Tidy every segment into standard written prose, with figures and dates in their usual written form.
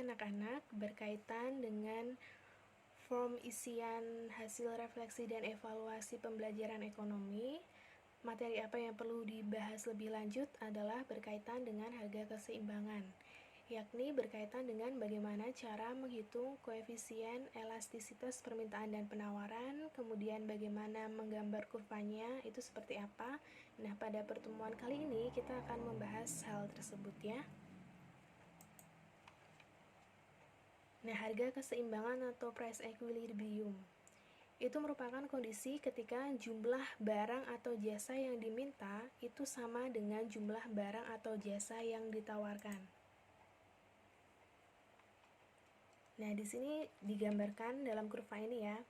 anak-anak berkaitan dengan form isian hasil refleksi dan evaluasi pembelajaran ekonomi. Materi apa yang perlu dibahas lebih lanjut adalah berkaitan dengan harga keseimbangan, yakni berkaitan dengan bagaimana cara menghitung koefisien elastisitas permintaan dan penawaran, kemudian bagaimana menggambar kurvanya, itu seperti apa. Nah, pada pertemuan kali ini kita akan membahas hal tersebut ya. Nah, harga keseimbangan atau price equilibrium itu merupakan kondisi ketika jumlah barang atau jasa yang diminta itu sama dengan jumlah barang atau jasa yang ditawarkan. Nah, di sini digambarkan dalam kurva ini ya.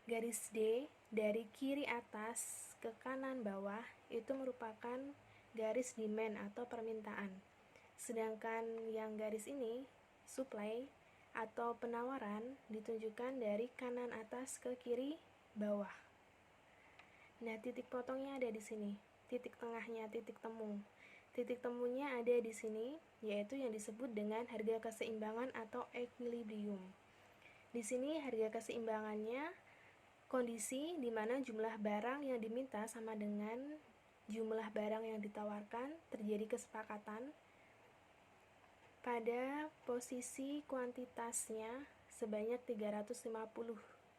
Garis D dari kiri atas ke kanan bawah itu merupakan garis demand atau permintaan. Sedangkan yang garis ini, supply atau penawaran, ditunjukkan dari kanan atas ke kiri bawah. Nah, titik potongnya ada di sini, titik tengahnya, titik temu. Titik temunya ada di sini, yaitu yang disebut dengan harga keseimbangan atau equilibrium. Di sini harga keseimbangannya kondisi di mana jumlah barang yang diminta sama dengan jumlah barang yang ditawarkan, terjadi kesepakatan pada posisi kuantitasnya sebanyak 350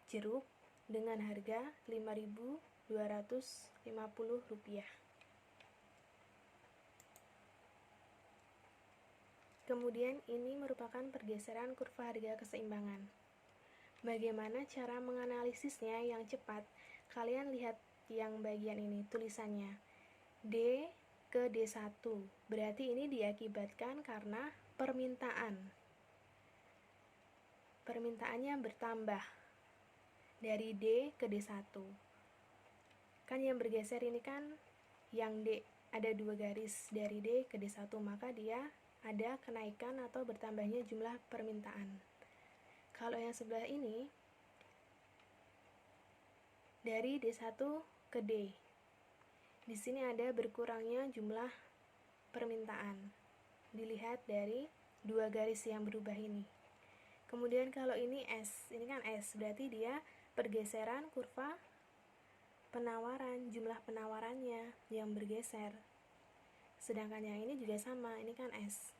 jeruk dengan harga Rp5.250. Kemudian ini merupakan pergeseran kurva harga keseimbangan. Bagaimana cara menganalisisnya yang cepat? Kalian lihat yang bagian ini, tulisannya D ke D1. Berarti ini diakibatkan karena permintaannya bertambah dari D ke D1. Kan yang bergeser ini kan yang D, ada dua garis dari D ke D1, maka dia ada kenaikan atau bertambahnya jumlah permintaan. Kalau yang sebelah ini dari D1 ke D, di sini ada berkurangnya jumlah permintaan. Dilihat dari dua garis yang berubah ini. Kemudian kalau ini S, ini kan S, berarti dia pergeseran kurva penawaran, jumlah penawarannya yang bergeser. Sedangkan yang ini juga sama, ini kan S.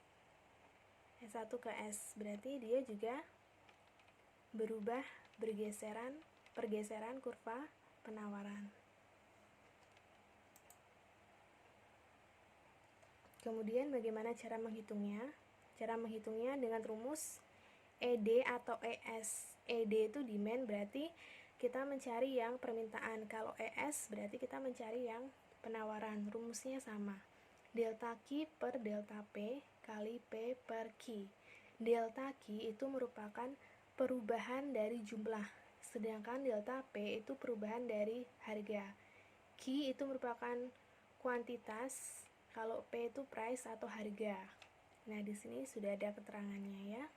S1 ke S, berarti dia juga berubah pergeseran kurva penawaran. Kemudian bagaimana cara menghitungnya? Cara menghitungnya dengan rumus ED atau ES. ED itu demand, berarti kita mencari yang permintaan. Kalau ES berarti kita mencari yang penawaran. Rumusnya sama. Delta Q per delta P kali P per Q. Delta Q itu merupakan perubahan dari jumlah, sedangkan delta P itu perubahan dari harga. Q itu merupakan kuantitas, kalau P itu price atau harga. Nah, di sini sudah ada keterangannya ya.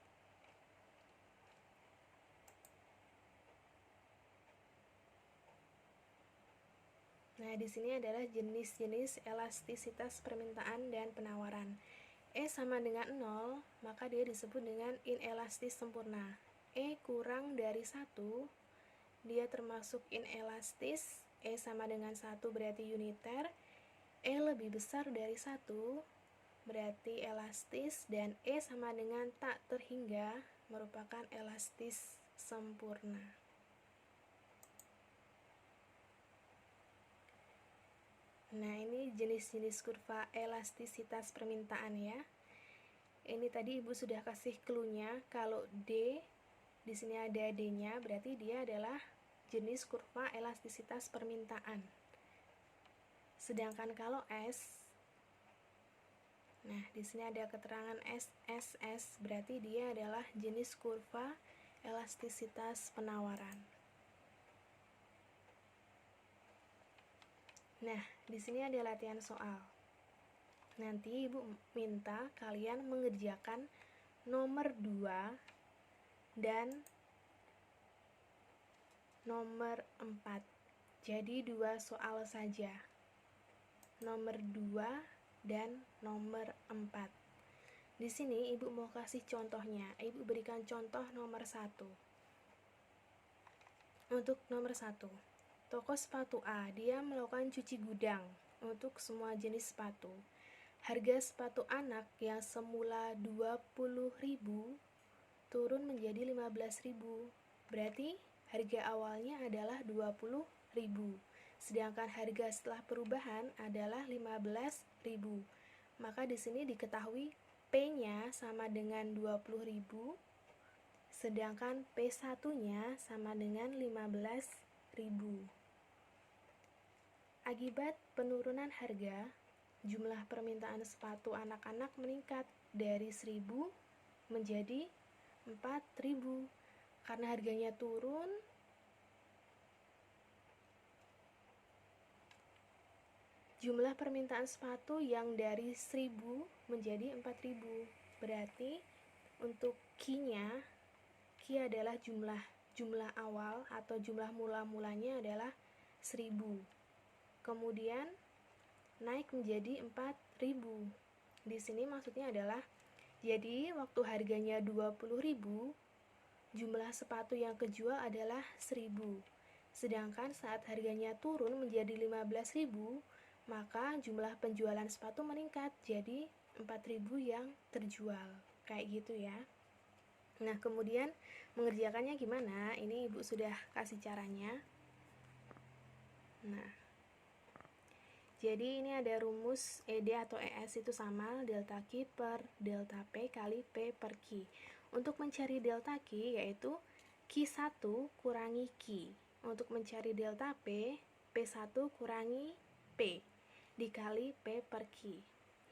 Nah, di sini adalah jenis-jenis elastisitas permintaan dan penawaran. E sama dengan 0, maka dia disebut dengan inelastis sempurna. E kurang dari 1, dia termasuk inelastis. E sama dengan 1 berarti uniter. E lebih besar dari 1 berarti elastis, dan E sama dengan tak terhingga merupakan elastis sempurna. Nah, ini jenis-jenis kurva elastisitas permintaan ya. Ini tadi Ibu sudah kasih clue-nya, kalau D di sini ada D-nya, berarti dia adalah jenis kurva elastisitas permintaan. Sedangkan kalau S, nah di sini ada keterangan SSS, berarti dia adalah jenis kurva elastisitas penawaran. Nah, di sini ada latihan soal. Nanti Ibu minta kalian mengerjakan nomor 2 dan nomor 4. Jadi 2 soal saja. Nomor 2 dan nomor 4. Di sini Ibu mau kasih contohnya. Ibu berikan contoh nomor 1. Untuk nomor 1, toko sepatu A, dia melakukan cuci gudang untuk semua jenis sepatu. Harga sepatu anak yang semula 20.000 turun menjadi 15.000. Berarti harga awalnya adalah 20.000. Sedangkan harga setelah perubahan adalah 15.000. Maka di sini diketahui P-nya sama dengan 20.000, sedangkan P1-nya sama dengan 15.000. Akibat penurunan harga, jumlah permintaan sepatu anak-anak meningkat dari 1.000 menjadi 4.000. Karena harganya turun, jumlah permintaan sepatu yang dari 1.000 menjadi 4.000. Berarti untuk Q-nya, Q adalah jumlah awal atau jumlah mula-mulanya adalah 1.000. Kemudian naik menjadi 4.000. Di sini maksudnya adalah jadi waktu harganya 20.000, jumlah sepatu yang kejual adalah 1.000. Sedangkan saat harganya turun menjadi 15.000, maka jumlah penjualan sepatu meningkat jadi 4.000 yang terjual. Kayak gitu ya. Nah, kemudian mengerjakannya gimana? Ini Ibu sudah kasih caranya. Nah, jadi ini ada rumus ED atau ES itu sama delta Q per delta P kali P per Q. Untuk mencari delta Q yaitu Q1 kurangi Q. Untuk mencari delta P, P1 kurangi P dikali P per Q.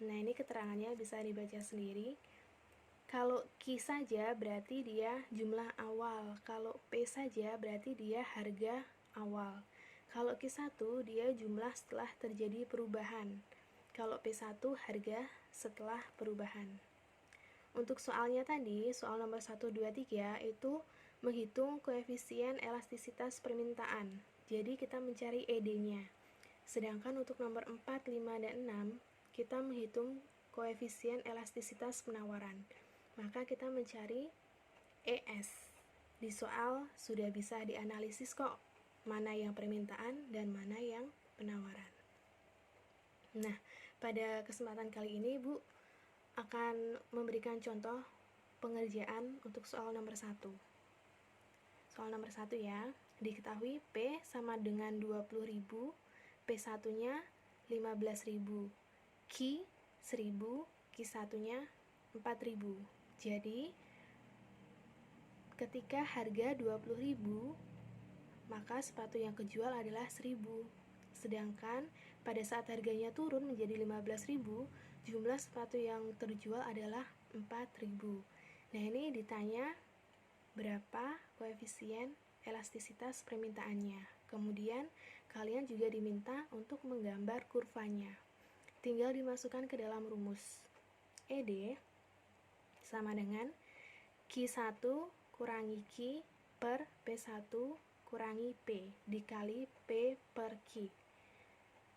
Nah, ini keterangannya bisa dibaca sendiri. Kalau Q saja berarti dia jumlah awal. Kalau P saja berarti dia harga awal. Kalau Q1 dia jumlah setelah terjadi perubahan. Kalau P1 harga setelah perubahan. Untuk soalnya tadi, soal nomor 1, 2, 3 itu menghitung koefisien elastisitas permintaan. Jadi kita mencari ED-nya. Sedangkan untuk nomor 4, 5, dan 6, kita menghitung koefisien elastisitas penawaran. Maka kita mencari ES. Di soal sudah bisa dianalisis kok, mana yang permintaan dan mana yang penawaran. Nah, pada kesempatan kali ini Ibu akan memberikan contoh pengerjaan untuk soal nomor 1. Soal nomor 1 ya, diketahui P sama dengan 20.000, P1-nya 15.000, Q 1.000, Q1-nya 4.000. Jadi, ketika harga 20.000, maka sepatu yang kejual adalah 1.000. Sedangkan pada saat harganya turun menjadi 15.000, jumlah sepatu yang terjual adalah 4.000. Nah, ini ditanya berapa koefisien elastisitas permintaannya. Kemudian kalian juga diminta untuk menggambar kurvanya. Tinggal dimasukkan ke dalam rumus. ED sama dengan Q1 kurangi Q per P1 kurangi P dikali P per Q.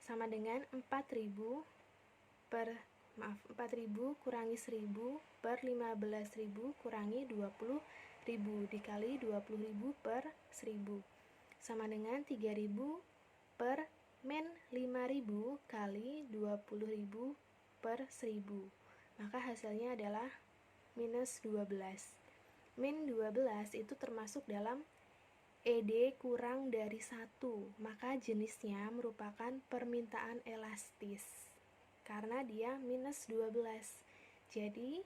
Sama dengan 4.000 kurangi 1.000 per 15.000 kurangi 20.000 dikali 20.000 per 1.000. Sama dengan 3.000 per min 5.000 kali 20.000 per 1.000. Maka hasilnya adalah minus 12. Min 12 itu termasuk dalam ED kurang dari 1, maka jenisnya merupakan permintaan elastis karena dia minus 12. Jadi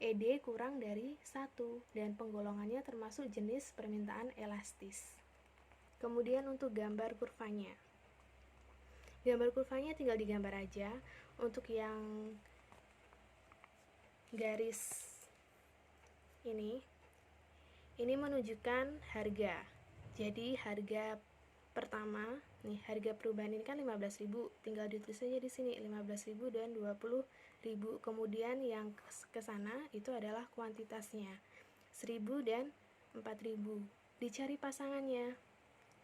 ED kurang dari 1 dan penggolongannya termasuk jenis permintaan elastis. Kemudian untuk gambar kurvanya. Gambar kurvanya tinggal digambar aja. Untuk yang garis ini menunjukkan harga. Jadi harga pertama, nih harga perubahan ini kan 15.000, tinggal ditulis aja di sini 15.000 dan 20.000. Kemudian yang ke sana itu adalah kuantitasnya 1.000 dan 4.000. Dicari pasangannya.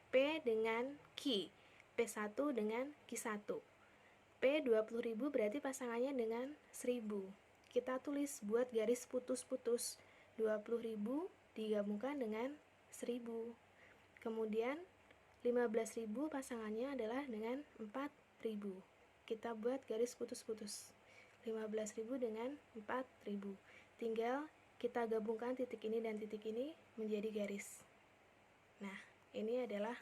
P dengan Q, P1 dengan Q1. P 20.000 berarti pasangannya dengan 1.000. kita tulis buat garis putus-putus. 20.000 digabungkan dengan 1.000. Kemudian 15.000 pasangannya adalah dengan 4.000. Kita buat garis putus-putus. 15.000 dengan 4.000. Tinggal kita gabungkan titik ini dan titik ini menjadi garis. Nah, ini adalah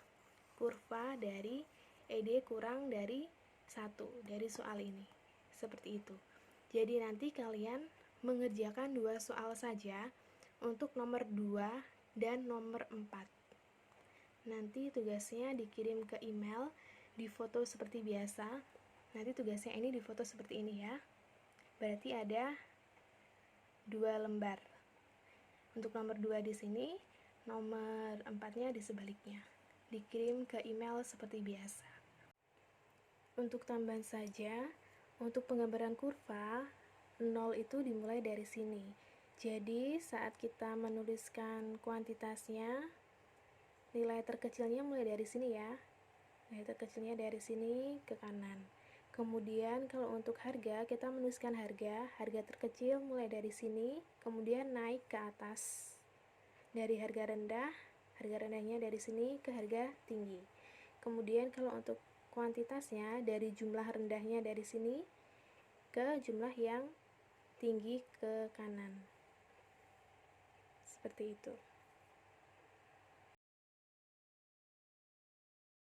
kurva dari ED kurang dari 1 dari soal ini. Seperti itu. Jadi nanti kalian mengerjakan 2 soal saja untuk nomor 2 dan nomor 4. Nanti tugasnya dikirim ke email, difoto seperti biasa. Nanti tugasnya ini difoto seperti ini ya. Berarti ada 2 lembar. Untuk nomor 2 di sini, nomor 4-nya di sebaliknya. Dikirim ke email seperti biasa. Untuk tambahan saja, untuk penggambaran kurva, 0 itu dimulai dari sini. Jadi, saat kita menuliskan kuantitasnya, nilai terkecilnya mulai dari sini ya. Nilai terkecilnya dari sini ke kanan. Kemudian, kalau untuk harga, kita menuliskan harga terkecil mulai dari sini, kemudian naik ke atas. Dari harga rendahnya dari sini ke harga tinggi. Kemudian, kalau untuk kuantitasnya dari jumlah rendahnya dari sini ke jumlah yang tinggi ke kanan. Seperti itu.